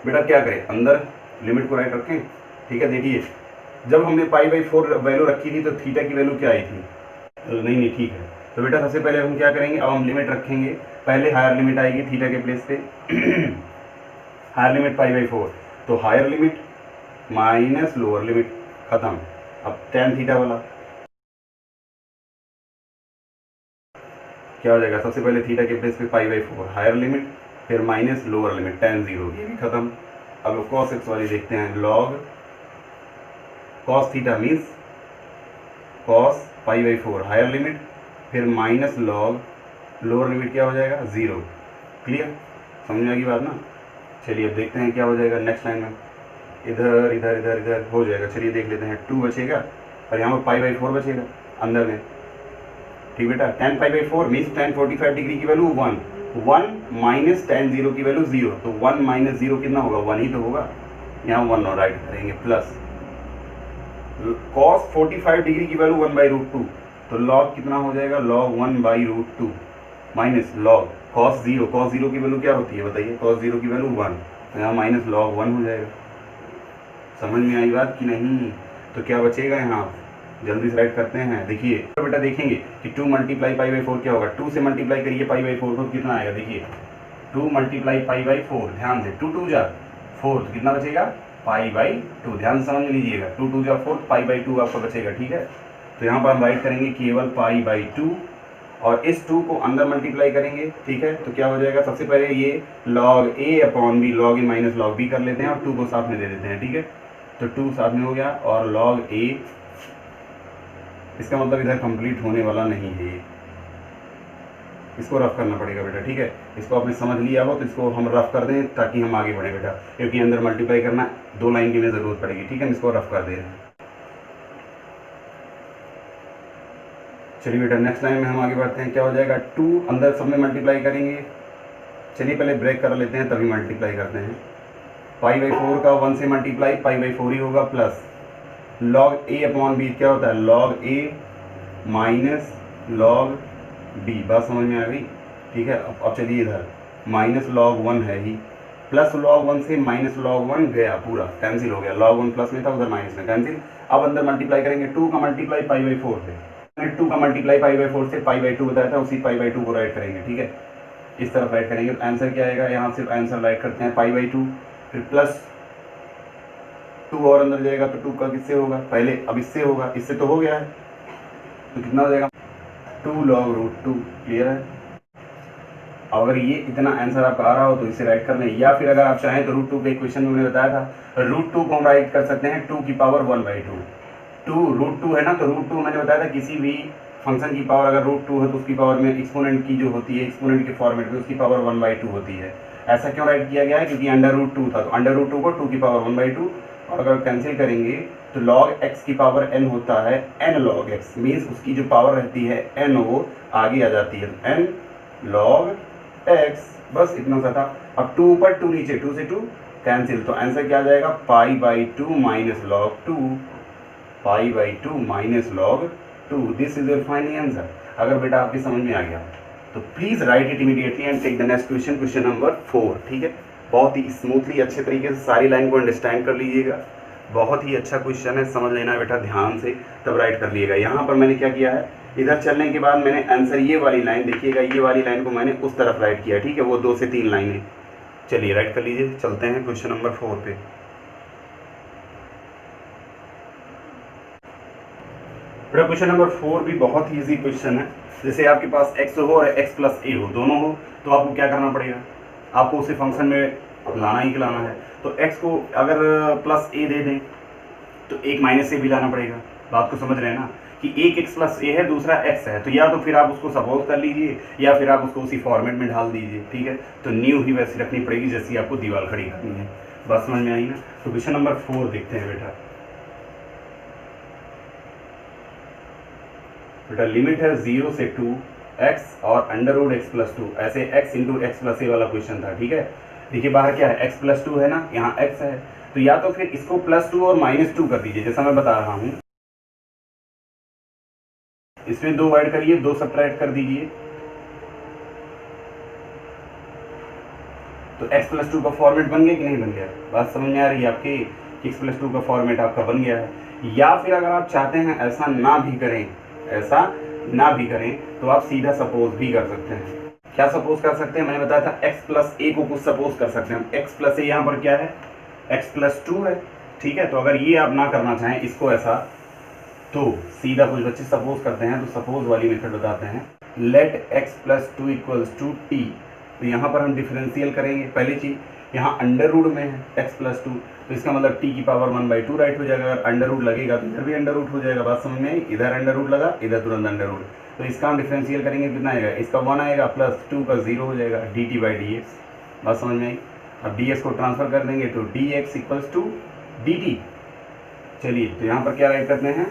बेटा क्या करें, अंदर लिमिट को राइट रखें, ठीक है। देखिए जब हमने π/4 वैल्यू रखी थी तो थीटा की वैल्यू क्या आई थी, नहीं ठीक है। तो बेटा सबसे पहले हम क्या करेंगे, अब हम लिमिट रखेंगे, पहले हायर लिमिट आएगी थीटा के प्लेस पे हायर लिमिट π/4, तो higher limit minus lower limit खत्म। अब tan थीटा वाला क्या हो जाएगा, सबसे पहले थीटा के प्लेस पे π/4 हायर लिमिट, फिर माइनस लोअर लिमिट tan 0, ये भी खत्म। अब cos x वाली देखते हैं, log cos theta means cos π/4 higher limit, फिर माइनस log लोअर लिमिट क्या हो जाएगा 0। क्लियर, समझ में आ गई बात ना। चलिए अब देखते हैं क्या हो जाएगा नेक्स्ट लाइन में, इधर इधर इधर इधर हो जाएगा। चलिए देख लेते हैं, 2 बचेगा और यहाँ पर π/4 बचेगा अंदर में, ठीक बेटा। tan π/4 मीन्स tan 45 डिग्री की वैल्यू 1 माइनस tan 0 की वैल्यू 0, तो 1 माइनस 0 कितना होगा 1 ही तो होगा, यहाँ 1 और राइट करेंगे, प्लस cos 45 डिग्री की वैल्यू 1/√2, तो log कितना हो जाएगा log 1/√2 माइनस log cos 0 की वैल्यू क्या होती है बताइए, cos 0 की वैल्यू 1, तो यहाँ माइनस log 1 हो जाएगा। समझ में आई बात कि नहीं। तो क्या बचेगा यहाँ, जल्दी से राइट करते हैं। देखिए तो बेटा देखेंगे कि 2 मल्टीप्लाई π/4 क्या होगा, 2 से मल्टीप्लाई करिए π/4 को कितना आएगा, देखिए 2 मल्टीप्लाई π/4, ध्यान से 2 2 जा 4, तो कितना बचेगा π/2, ध्यान से समझ लीजिएगा, 2 2 जा 4, π/2 आपका बचेगा, ठीक है। तो यहाँ पर हम राइट करेंगे केवल π/2 और इस 2 को अंदर मल्टीप्लाई करेंगे, ठीक है। तो क्या हो जाएगा, सबसे पहले ये log a upon B log a minus log b कर लेते हैं और 2 को साथ में दे देते हैं, ठीक है। तो 2 साथ में हो गया और log a, इसका मतलब इधर कंप्लीट होने वाला नहीं है, इसको रफ करना पड़ेगा बेटा, ठीक है। इसको आपने समझ लिया हो तो इसको हम रफ कर दें ताकि हम आगे बढ़े बेटा, क्योंकि अंदर मल्टीप्लाई करना 2 लाइन की में ज़रूरत पड़ेगी, ठीक है। हम इसको रफ कर दे रहे हैं। चलिए बेटा नेक्स्ट लाइन में हम आगे बढ़ते हैं। क्या हो जाएगा 2 अंदर सब में मल्टीप्लाई करेंगे। चलिए पहले ब्रेक कर लेते हैं तभी मल्टीप्लाई करते हैं। पाई/4 का 1 से मल्टीप्लाई पाई/4 ही होगा plus log a upon B क्या होता है log a minus log b। बात समझ में आ गई? ठीक है। अब चलिए इधर माइनस log 1 है ही प्लस log 1 से माइनस log 1 गया, पूरा कैंसिल हो गया। log 1 प्लस में था उधर माइनस में कैंसिल। अब अंदर मल्टीप्लाई करेंगे 2 का मल्टीप्लाई पाई/4 से 2 का मल्टीप्लाई पाई/4 से पाई/2 बताया था, उसी पाई/2 को राइट करेंगे। ठीक है, इस तरफ राइट करेंगे तो आंसर क्या आएगा, यहाँ सिर्फ आंसर राइट करते हैं पाई/2 फिर प्लस 2 और अंदर जाएगा तो 2 का किससे होगा पहले, अब इससे होगा, इससे तो हो गया है तो कितना हो जाएगा 2 log √2। क्लियर है? अगर ये इतना आंसर आपका आ रहा हो तो इसे राइट कर लें, या फिर अगर आप चाहें तो √2 के क्वेश्चन में मैंने बताया था √2 को हम राइट कर सकते हैं 2 की पावर 1/2। 2 √2 है ना, तो √2 मैंने बताया था किसी भी फंक्शन की पावर अगर √2 है तो उसकी पावर में एक्सपोनेंट की जो होती है एक्सपोनेंट के फॉर्मेट में उसकी पावर 1/2 होती है। ऐसा क्यों राइट किया गया है, क्योंकि √2 था तो √2 को 2 की पावर 1/2 और अगर कैंसिल करेंगे तो log x की पावर n होता है n log x, मीन्स उसकी जो पावर रहती है n वो आगे आ जाती है तो n log x। बस इतना सा था। अब 2 ऊपर 2 नीचे, 2 से 2 कैंसिल, तो आंसर क्या आ जाएगा pi by two minus log 2, pi by two minus log 2। This is your final answer. अगर बेटा आपकी समझ में आ गया तो please write it immediately and take the next question, question number 4। ठीक है, बहुत ही स्मूथली अच्छे तरीके से सारी लाइन को अंडरस्टैंड कर लीजिएगा। बहुत ही अच्छा क्वेश्चन है, समझ लेना बेटा ध्यान से, तब राइट कर लीजिएगा। यहाँ पर मैंने क्या किया है, इधर चलने के बाद मैंने आंसर ये वाली लाइन देखिएगा, ये वाली लाइन को मैंने उस तरफ राइट किया। ठीक है, वो 2 से 3 लाइनें। चलिए राइट कर लीजिए, चलते हैं क्वेश्चन नंबर 4 पे। बेटा क्वेश्चन नंबर 4 भी बहुत ही ईजी क्वेश्चन है। जैसे आपके पास x हो और x प्लस a हो, दोनों हो, तो आपको क्या करना पड़ेगा, आपको उसे फंक्शन में लाना ही लाना है। तो x को अगर प्लस a दे दें तो एक माइनस a भी लाना पड़ेगा। बात को समझ रहे हैं ना, कि एक x प्लस a है, दूसरा x है, तो या तो फिर आप उसको सपोज कर लीजिए या फिर आप उसको उसी फॉर्मेट में डाल दीजिए। ठीक है, तो न्यू ही वैसी रखनी पड़ेगी जैसी आपको दीवार खड़ी करनी है। बात समझ में आई ना? तो क्वेश्चन नंबर 4 देखते हैं बेटा। बेटा लिमिट है 0 से 2 x और √x प्लस 2, ऐसे x इंटू एक्स प्लस ए वाला क्वेश्चन था। ठीक है, देखिए बाहर क्या है x प्लस 2 है ना, यहाँ x है, तो या तो फिर इसको +2 और -2 कर दीजिए जैसा मैं बता रहा हूँ। इसमें 2 ऐड करिए, 2 सब्ट्रैक्ट कर दीजिए, तो x प्लस 2 का फॉर्मेट बन गया कि नहीं बन गया? बात समझ में आ रही है आपकी, x प्लस 2 का फॉर्मेट आपका बन गया है। या फिर अगर आप चाहते हैं ऐसा ना भी करें, ऐसा ना भी करें तो आप सीधा सपोज भी कर सकते हैं। क्या सपोज कर सकते हैं, मैंने बताया था x प्लस a को कुछ सपोज कर सकते हैं। x प्लस a यहाँ पर क्या है, x प्लस 2 है। ठीक है, तो अगर ये आप ना करना चाहें इसको ऐसा, तो सीधा कुछ बच्चे सपोज करते हैं, तो सपोज वाली मेथड बताते हैं। Let x plus 2 equals to t, तो यहाँ पर हम डिफरेंशियल करेंगे। पहली चीज़, यहाँ अंडर रूट में है x प्लस 2, तो इसका मतलब t की पावर 1/2 राइट हो जाएगा। अगर अंडर रूट लगेगा तो इधर भी अंडर रूट हो जाएगा। बात समझ में आई? इधर अंडर रूट लगा, इधर तुरंत अंडर रूट, तो इसका हम डिफरेंशियल करेंगे, कितना आएगा, इसका 1 आएगा प्लस 2 का 0 हो जाएगा, dt/dx। बात समझ में आई? अब dx को ट्रांसफर कर देंगे तो dx इक्वल्स टू dt। चलिए तो यहाँ पर क्या राइट करते हैं,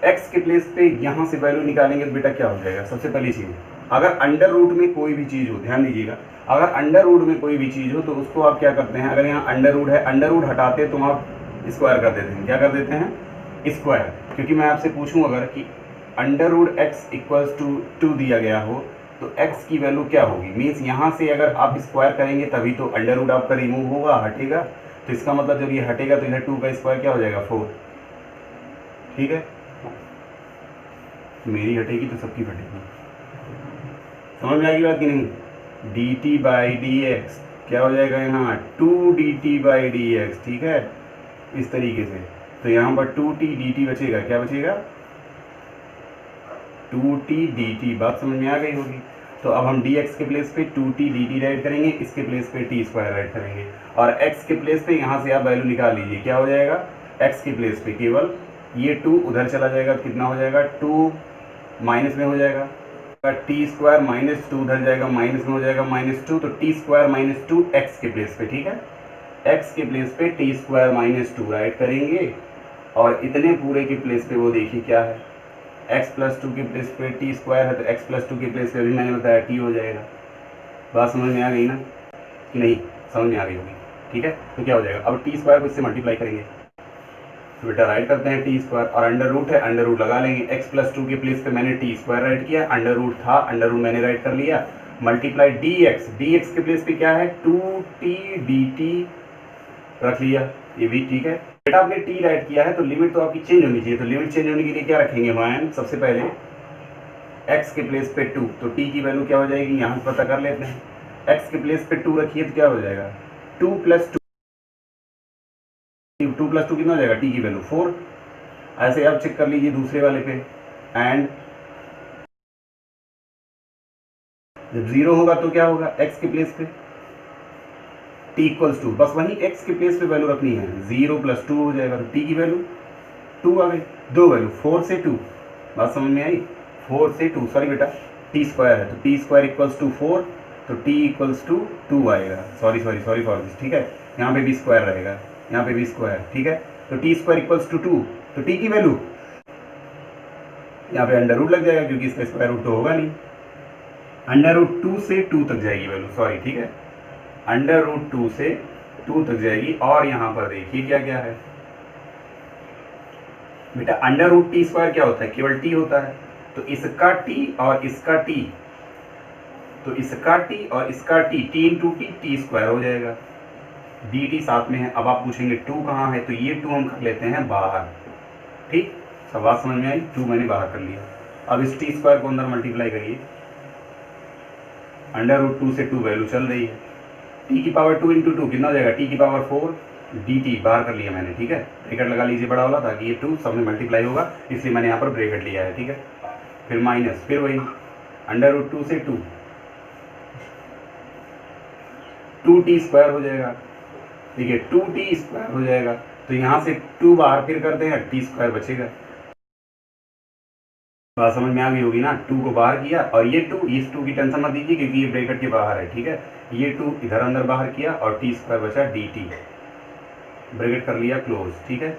x के प्लेस पे यहाँ से वैल्यू निकालेंगे तो बेटा क्या हो जाएगा। सबसे पहली चीज़, अगर अंडर रूट में कोई भी चीज़ हो, ध्यान दीजिएगा, अगर अंडर रूट में कोई भी चीज़ हो तो उसको आप क्या करते हैं, अगर यहाँ अंडर रूट है, अंडर रूट हटाते तो आप स्क्वायर कर देते हैं। क्या कर देते हैं, स्क्वायर। क्योंकि मैं आपसे पूछूं अगर कि under root x equals to 2 दिया गया हो तो x की वैल्यू क्या होगी, मीन्स यहाँ से अगर आप स्क्वायर करेंगे तभी तो अंडर रूट आपका रिमूव होगा, हटेगा, तो इसका मतलब जब ये हटेगा तो इधर 2 का स्क्वायर क्या हो जाएगा, 4। ठीक है, मेरी हटेगी तो सबकी फटेगी। समझ में आएगी बात कि नहीं? dt/dx क्या हो जाएगा, यहाँ 2 dt/dx। ठीक है, इस तरीके से, तो यहाँ पर 2t dt बचेगा, क्या बचेगा, 2t dt। बात समझ में आ गई होगी। तो अब हम dx के प्लेस पे 2t dt राइट करेंगे, इसके प्लेस पे t स्क्वायर राइट करेंगे, और x के प्लेस पे यहाँ से आप वैल्यू निकाल लीजिए, क्या हो जाएगा, x के प्लेस पे केवल ये 2 उधर चला जाएगा, कितना हो जाएगा, 2 माइनस में हो जाएगा, टी स्क्वायर माइनस 2 उधर जाएगा, माइनस में हो जाएगा -2, तो टी स्क्वायर -2 एक्स के प्लेस पे। ठीक है, एक्स के प्लेस पे टी स्क्वायर -2 राइट करेंगे, और इतने पूरे के प्लेस पे वो देखिए क्या है, x प्लस 2 के प्लेस पे टी स्क्वायर है, तो x प्लस 2 के प्लेस पे भी मैंने बताया t हो जाएगा। बात समझ में आ गई ना कि नहीं? समझ में आ गई होगी, ठीक है। तो क्या हो जाएगा, अब टी स्क्वायर को इससे मल्टीप्लाई करेंगे, तो बेटा राइट करते हैं टी स्क्वायर, और अंडर रूट है, अंडर रूट लगा लेंगे। x प्लस 2 के प्लेस पे मैंने टी स्क्वायर राइट किया, अंडर रूट था, अंडर रूट मैंने राइट कर लिया, मल्टीप्लाई dx, dx के प्लेस पे क्या है 2t dt रख लिया, ये भी ठीक है। बेटा आपने t राइट किया है तो लिमिट तो आपकी चेंज होनी चाहिए, तो लिमिट चेंज होने के लिए क्या रखेंगे वन, सबसे पहले x के प्लेस पे 2, तो t की वैल्यू क्या हो जाएगी यहाँ से पता कर लेते हैं। x के प्लेस पे 2 रखिए तो क्या हो जाएगा 2 प्लस 2 कितना हो जाएगा, t की वैल्यू 4। ऐसे आप चेक कर लीजिए दूसरे वाले पे, एंड जब 0 होगा तो क्या होगा, x के प्लेस पे t इक्वल्स 2, बस वही x के प्लेस पे वैल्यू रखनी है, 0 प्लस 2 हो जाएगा, तो t की वैल्यू 2 आ गई, दो वैल्यू 4 से 2, बात समझ में आई, 4 से 2, सॉरी बेटा t स्क्वायर है तो t स्क्वायर इक्वल्स टू 4, तो t इक्वल्स टू 2 आएगा, सॉरी फॉर दिस, ठीक है। यहाँ पे भी स्क्वायर रहेगा, यहाँ पे भी स्क्वायर, ठीक है। तो t स्क्वायर इक्वल्स टू 2, तो t की वैल्यू यहाँ पे अंडर रूट लग जाएगा क्योंकि इसका स्क्वायर रूट तो होगा नहीं, अंडर रूट 2 से 2 तक जाएगी वैल्यू, सॉरी, ठीक है, अंडर रूट 2 से 2 तक जाएगी। और यहाँ पर देखिए क्या क्या है बेटा, अंडर रूट टी स्क्वायर क्या होता है, केवल t होता है, तो इसका t और इसका t, तो इसका t और इसका t, t into T square हो जाएगा, dt साथ में है। अब आप पूछेंगे 2 कहाँ है, तो ये 2 हम कर लेते हैं बाहर, ठीक, सब बात समझ में आई, 2 मैंने बाहर कर लिया। अब इस टी स्क्वायर को अंदर मल्टीप्लाई करिए, अंडर रूट 2 से 2 वैल्यू चल रही है, t की पावर 2 इंटू 2 कितना हो जाएगा, t की पावर 4 dt बाहर कर लिया मैंने, ठीक है। ब्रैकेट लगा लीजिए बड़ा वाला, ताकि ये 2 सब में मल्टीप्लाई होगा, इसलिए मैंने यहाँ पर ब्रैकेट लिया है, ठीक है। फिर माइनस, फिर वही अंडर रूट 2 से 2t स्क्वायर हो जाएगा, ठीक है, 2t स्क्वायर हो जाएगा, तो यहाँ से 2 बाहर फिर कर देंगे, t स्क्वायर बचेगा। बात समझ में आ गई होगी ना, 2 को बाहर किया, और ये 2, इस 2 की टेंशन मत दीजिए क्योंकि ये ब्रैकेट के बाहर है, ठीक है। ये 2 इधर अंदर बाहर किया और t स्क्वायर बचा dt, ब्रैकेट कर लिया क्लोज, ठीक है।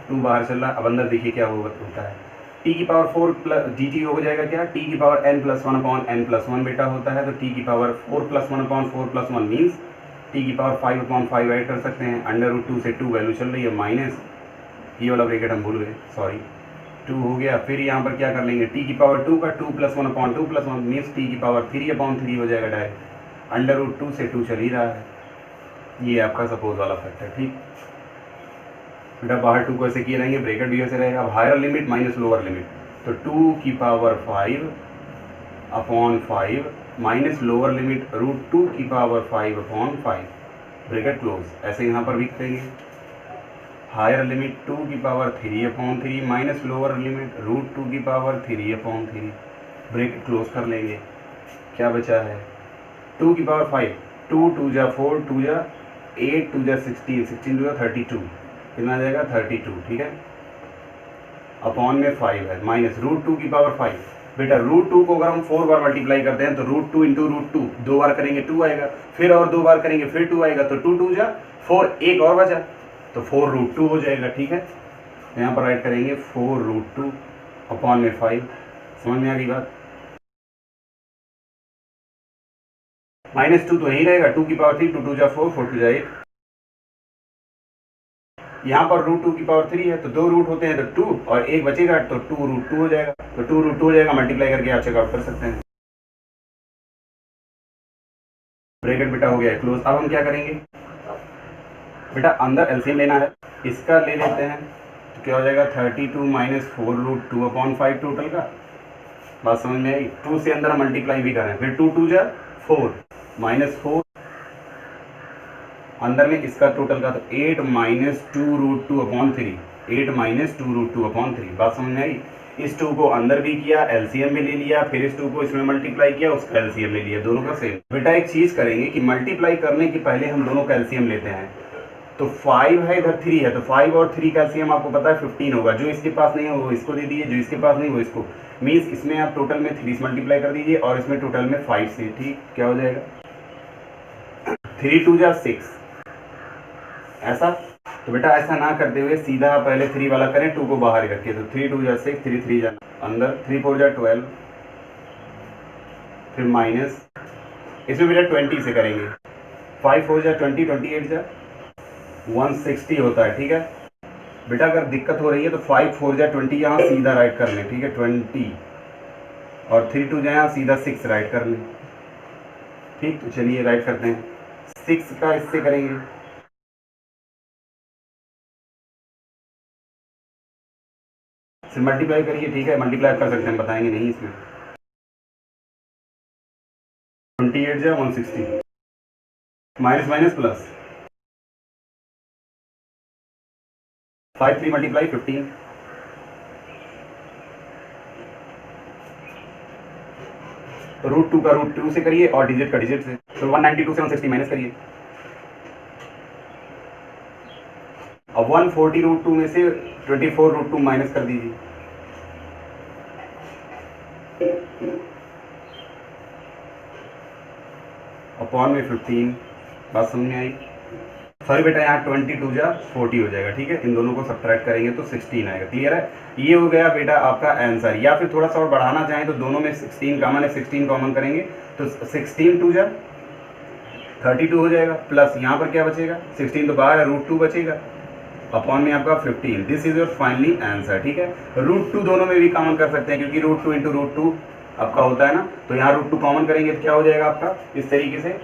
2 बाहर चल रहा, अब अंदर देखिए क्या होता है, t की पावर 4 प्लस dt हो जाएगा क्या, t की power n plus 1 upon n plus 1 बेटा होता है, तो t की power 4 plus 1 upon 4 plus 1 means t की पावर 5 अपॉन 5 ऐड कर सकते हैं। अंडर रूट 2 से 2 वैल्यू चल रही है, माइनस ये वाला ब्रैकेट हम भूल गए, सॉरी, 2 हो गया। फिर यहाँ पर क्या कर लेंगे, t की पावर 2 का 2 plus 1 upon 2 plus 1 means t की पावर 3 अपॉन 3 हो जाएगा डायरेक्ट, अंडर रूट 2 से 2 चल ही रहा है, ये आपका सपोज वाला फैक्टर, ठीक। बेटा बाहर 2 को ऐसे किए रहेंगे, ब्रैकेट भी ऐसे रहेगा, अब higher limit minus lower limit, तो 2 की power 5 upon 5 minus lower limit root 2 की पावर 5 अपॉन 5, ब्रैकेट क्लोज। ऐसे यहाँ पर भी करेंगे, हायर लिमिट 2 की power 3 upon 3 minus lower limit root 2 की पावर 3 अपॉन 3, ब्रैकेट क्लोज कर लेंगे। क्या बचा है, 2 की पावर 5, 2 2 जा 4, 2 जा 8, 2 जा 16, 16 2 जा 32, कितना आ जाएगा 32, ठीक है, अपॉन में 5 है, माइनस रूट 2 की पावर 5। बेटा रूट 2 को अगर हम 4 बार मल्टीप्लाई करते हैं तो रूट 2 इंटू रूट 2, 2 बार करेंगे 2 आएगा, फिर और 2 बार करेंगे फिर 2 आएगा, तो 2 2 जा 4, एक और बचा, तो 4 रूट 2 हो जाएगा, ठीक है। यहाँ पर राइट करेंगे 4 रूट 2 अपॉन में 5, समझ में आ गई बात। माइनस 2 तो यही रहेगा, 2 की पावर 3, 2 2 जा 4, 4 2 जा 8, यहाँ पर रूट 2 की पावर 3 है, तो 2 रूट होते हैं तो 2 और एक बचेगा, तो 2 रूट 2 हो जाएगा, तो 2 रूट 2 हो जाएगा, मल्टीप्लाई करके आप चेकआउट कर सकते हैं। ब्रैकेट बेटा हो गया है क्लोज। अब हम क्या करेंगे बेटा, अंदर एलसीएम लेना है, इसका ले लेते हैं, तो क्या हो जाएगा 32 माइनस 4 रूट 2 अपॉन 5 टोटल का, बात समझ में आई। 2 से अंदर मल्टीप्लाई भी करें, फिर 2 2 जा 4 माइनस 4, अंदर में इसका टोटल का, तो 8 minus 2 root 2 upon 3, 8 minus 2 root 2 upon 3, बात समझ में आई। इस 2 को अंदर भी किया, एलसीएम में ले लिया, फिर इस 2 को इसमें मल्टीप्लाई किया, उसका एलसीएम ले लिया, दोनों का सेम। बेटा एक चीज़ करेंगे कि मल्टीप्लाई करने के पहले हम दोनों का एलसीएम लेते हैं, तो 5 है इधर 3 है, तो 5 और 3 का एलसीएम आपको पता है 15 होगा, जो इसके पास नहीं हो वो इसको दे दीजिए, जो इसके पास नहीं वो इसको, मीन्स इसमें आप टोटल में 3 से मल्टीप्लाई कर दीजिए और इसमें टोटल में 5 से, ठीक, क्या हो जाएगा 3 2 जा 6, ऐसा तो बेटा ऐसा ना करते हुए सीधा पहले 3 वाला करें, 2 को बाहर ही रखिए। तो 3 2 जा 6, 3 3 जा अंदर, 3 4 जा 12, फिर माइनस, इसमें बेटा 20 से करेंगे। 5 4 जा 20, 28 जा 160 होता है, ठीक है बेटा। अगर दिक्कत हो रही है तो 5 4 जा 20 यहाँ सीधा राइट कर लें, ठीक है 20, और 3 2 जा यहाँ सीधा 6 राइट कर लें, ठीक। तो चलिए राइट करते हैं, 6 का इससे करेंगे, से मल्टीप्लाई करिए, ठीक है मल्टीप्लाई कर सकते हैं, बताएंगे नहीं इसमें। 28 जा 160, माइनस माइनस प्लस, 5 3 मल्टीप्लाई 15, तो √2 का √2 से करिए और डिजिट का डिजिट से, तो 192 से 160 माइनस करिए। अब 140 √2 में से 24 √2 माइनस कर दीजिए, अपॉन में 15। बात समझ में आई? सॉरी बेटा, यहाँ 22 जा 40 हो जाएगा, ठीक है। इन दोनों को सब्ट्रैक्ट करेंगे तो 16 आएगा। क्लियर है? ये हो गया बेटा आपका आंसर। या फिर थोड़ा सा और बढ़ाना चाहें तो दोनों में 16 कॉमन है, 16 कॉमन करेंगे तो 16 2 जा 32 हो जाएगा, प्लस यहाँ पर क्या बचेगा, 16 तो बाहर है, √2 बचेगा, अपॉन में आपका 15। This is your finally answer, ठीक है। √2 दोनों में भी कॉमन कर सकते हैं क्योंकि √2 इंटू √2 आपका होता है ना, तो यहाँ √2 कॉमन करेंगे तो क्या हो जाएगा आपका, इस तरीके से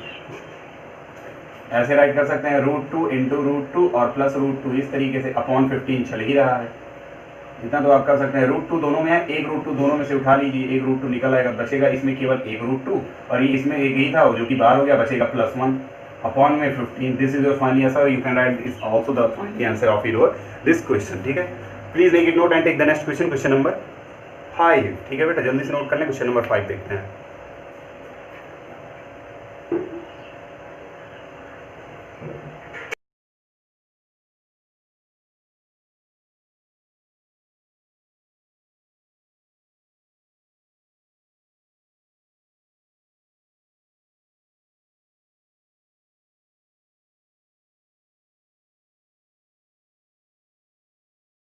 ऐसे राइट कर सकते हैं, √2 इंटू √2 और प्लस √2, इस तरीके से अपॉन 15 चल ही रहा है। इतना तो आप कर सकते हैं। √2 दोनों में है, एक √2 दोनों में से उठा लीजिए, एक √2 निकल आएगा, बचेगा इसमें केवल एक √2 और ये इसमें एक ही था जो कि बाहर हो गया, बचेगा +1 अपॉन में 15। This is your finally answer. You can write this also the finally answer of your this question, ठीक है। Please make it note and take the next question, question number 5, ठीक है बेटा, जल्दी से नोट कर लें। क्वेश्चन नंबर 5 देखते हैं।